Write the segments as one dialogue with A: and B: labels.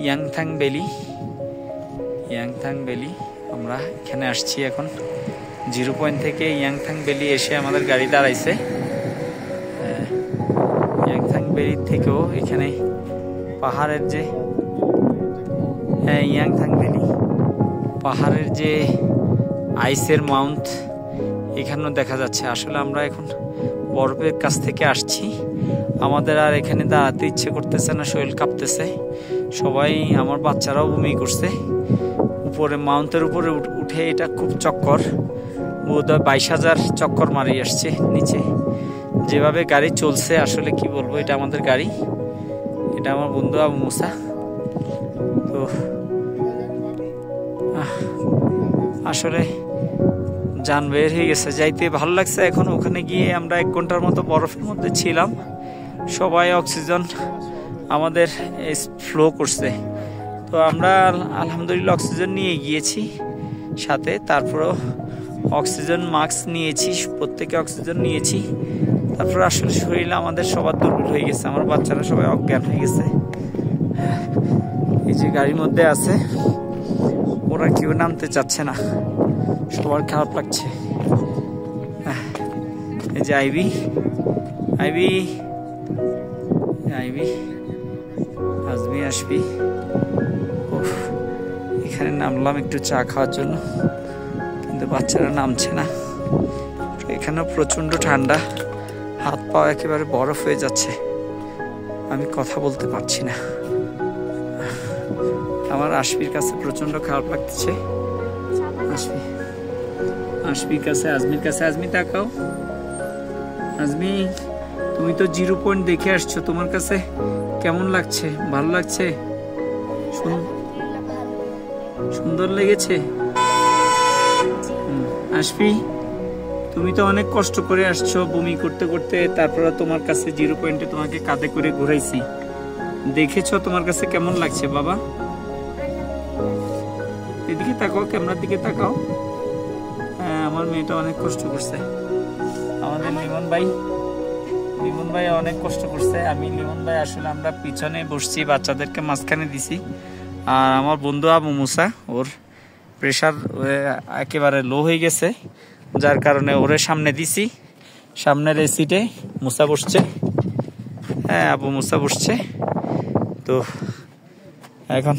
A: Yangthang valley আমরা এখানে আসছি এখন। 0 পয়েন্ট থেকে ইয়াংথাং ভ্যালি এসে আমাদের গাড়ি দাঁড়াইছে। ইয়াংথাং ভ্যালি থেকেও এখানে পাহাড়ের যে ইয়াংথাং ভ্যালি পাহাড়ের যে আইসের মাউন্ট এখানেও দেখা যাচ্ছে। আসলে আমরা এখন বরফের কাছ থেকে আসছি, আমাদের আর এখানে দাঁড়াতে ইচ্ছে করতেছে না, শরীর কাঁপতেছে সবাই, আমার বাচ্চারাও বমি করছে। উপরে মাউন্টের উপরে উঠে এটা খুব চক্কর, বোধহয় 22,000 চক্কর মারি আসছে নিচে। যেভাবে গাড়ি চলছে আসলে কি বলবো, এটা আমাদের গাড়ি, এটা আমার বন্ধু আবু মুসা। তো আসলে যান বের হয়ে গেছে, যাইতে ভালো লাগছে। এখন ওখানে গিয়ে আমরা 1 ঘন্টার মতো বরফের মধ্যে ছিলাম, সবাই অক্সিজেন আমাদের ফ্লো করছে। তো আমরা আলহামদুলিল্লাহ অক্সিজেন নিয়ে গিয়েছি সাথে, তারপরেও অক্সিজেন মাস্ক নিয়েছি, প্রত্যেকে অক্সিজেন নিয়েছি। তারপর আসলে শরীর আমাদের সবার দুর্বল হয়ে গেছে, আমার বাচ্চারা সবাই অজ্ঞান হয়ে গেছে। এই যে গাড়ির মধ্যে আছে, ওরা কেউ নামতে চাচ্ছে না, সবার খারাপ লাগছে। এই যে আইবি আজমি আসবি। এখানে নামলাম একটু চা খাওয়ার জন্য, কিন্তু বাচ্চারা নামছে না। এখানেও প্রচন্ড ঠান্ডা, হাত পা একেবারে বরফ হয়ে যাচ্ছে, আমি কথা বলতে পারছি না। আমার আশফির কাছে প্রচন্ড খারাপ লাগতেছে। আশফির কাছে, আজমির কাছে। আজমি তাকাও, আজমি তুমি তো 0 পয়েন্ট দেখে আসছো, তোমার কাছে কেমন লাগছে? ভালো লাগছে? সুন্দর লেগেছে? আশফি তুমি তো অনেক কষ্ট করে আসছো বমি করতে করতে, তারপরে তোমার কাছে 0 পয়েন্টে তোমাকে কাঁধে করে ঘুরাইছি, দেখেছো তোমার কাছে কেমন লাগছে বাবা? এদিকে তাকাও, ক্যামেরার দিকে তাকাও। হ্যাঁ, আমার মেয়েটা অনেক কষ্ট করছে, আমাদের লিমন ভাই অনেক কষ্ট করছে। আমি লিমন ভাই আসলে আমরা পিছনে বসছি, বাচ্চাদেরকে মাঝখানে দিছি। আর আমার বন্ধু আবু মুসা, ওর প্রেশার একেবারে লো হয়ে গেছে, যার কারণে ওরে সামনে দিছি, সামনের এই সিটে মুসা বসছে। হ্যাঁ, আবু মুসা বসছে। তো এখন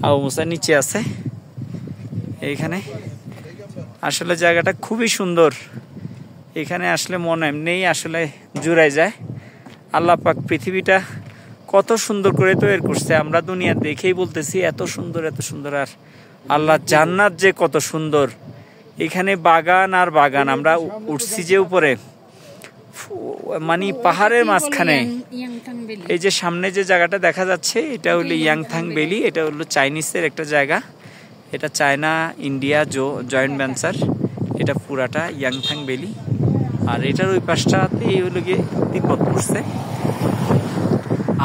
A: আবু মুসা নিচে আছে এইখানে। আসলে জায়গাটা খুবই সুন্দর, এখানে আসলে মন এমনিই আসলে জুড়াই যায়। আল্লাহ পাক পৃথিবীটা কত সুন্দর করে তৈরি করছে, আমরা দুনিয়া দেখেই বলতেছি এত সুন্দর এত সুন্দর। আর আল্লাহ জান্নাত যে কত সুন্দর, এখানে বাগান আর বাগান। আমরা উঠছি যে উপরে, মানে পাহাড়ের মাঝখানে। এই যে সামনে যে জায়গাটা দেখা যাচ্ছে, এটা হলো ইয়াংথাং ভ্যালি, এটা হলো চাইনিজের একটা জায়গা, এটা চায়না ইন্ডিয়া জয়েন্ট ভেঞ্চার, এটা পুরাটা ইয়াংথাং ভ্যালি। আর এটার ওই পাশটাতেই হলো গিয়ে তিব্বত পড়ছে।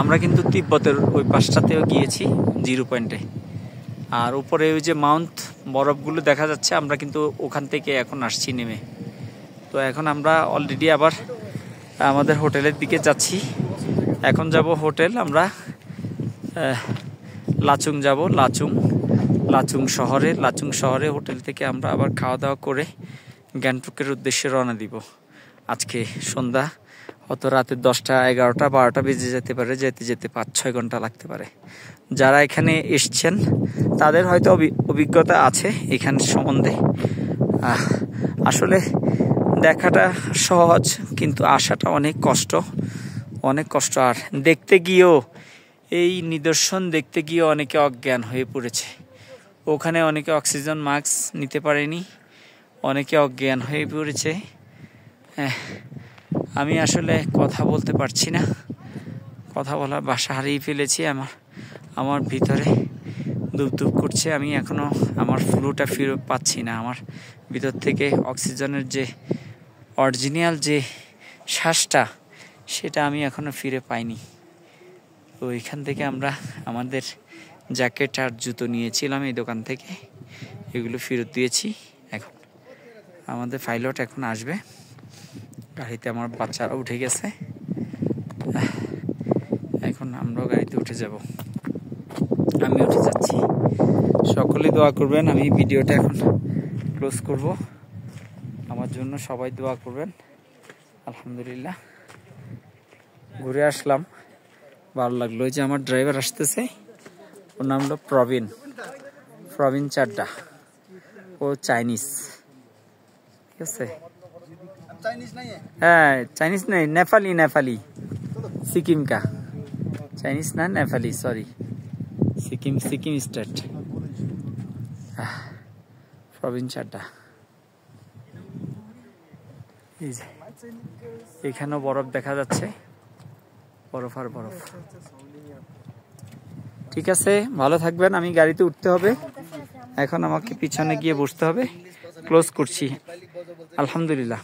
A: আমরা কিন্তু তিব্বতের ওই পাশটাতেও গিয়েছি 0 পয়েন্টে। আর উপরে ওই যে মাউন্ট বরফগুলো দেখা যাচ্ছে, আমরা কিন্তু ওখান থেকে এখন আসছি নেমে। তো এখন আমরা অলরেডি আবার আমাদের হোটেলের দিকে যাচ্ছি। এখন যাব হোটেল, আমরা লাচুং যাব, লাচুং শহরে হোটেল থেকে আমরা আবার খাওয়া দাওয়া করে গ্যাংটকের উদ্দেশ্যে রওনা দিব। আজকে সন্ধ্যা, হয়তো রাতে 10টা 11টা 12টা বেজে যেতে পারে, যেতে যেতে 5-6 ঘন্টা লাগতে পারে। যারা এখানে এসছেন তাদের হয়তো অভিজ্ঞতা আছে এখানে সম্বন্ধে। আসলে দেখাটা সহজ, কিন্তু আসাটা অনেক কষ্ট। আর দেখতে গিয়েও, এই নিদর্শন দেখতে গিয়ে অনেকে অজ্ঞান হয়ে পড়েছে। ওখানে অনেকে অক্সিজেন মাস্ক নিতে পারেনি, অনেকে অজ্ঞান হয়ে পড়েছে। আমি আসলে কথা বলতে পারছি না, কথা বলার ভাষা হারিয়ে ফেলেছি। আমার ভিতরে ধুপ করছে, আমি এখনো আমার ফ্লুটা ফিরে পাচ্ছি না। আমার ভিতর থেকে অক্সিজেনের যে অরিজিনাল যে শ্বাসটা, সেটা আমি এখনো ফিরে পাইনি। তো এখান থেকে আমরা আমাদের জ্যাকেট আর জুতো নিয়েছিলাম এই দোকান থেকে, এগুলো ফেরত দিয়েছি। এখন আমাদের পাইলট এখন আসবে, গাড়িতে আমার বাচ্চারা উঠে গেছে, এখন আমরাও গাড়িতে উঠে যাব। আমি উঠে যাচ্ছি। সকলে দোয়া করবেন। আমি ভিডিওটা এখন ক্লোজ করব। আমার জন্য সবাই দোয়া করবেন। আলহামদুলিল্লাহ ঘুরে আসলাম, ভালো লাগলো। এই যে আমার ড্রাইভার আসতেছে, ওর নাম হলো প্রবীণ চাড্ডা। ও চাইনিজ, ঠিক আছে? হ্যাঁ চাইনিজ নেই, নেপালি সিকিম কা, চাইনিজ না নেপালি, সরি, সিকিম স্টেট। প্রবীণ চাড্ডা। এই যে এখানেও বরফ দেখা যাচ্ছে, বরফ আর বরফ। ঠিক আছে, ভালো থাকবেন। আমি গাড়িতে উঠতে হবে এখন, আমাকে পিছনে গিয়ে বসতে হবে। ক্লোজ করছি। আলহামদুলিল্লাহ।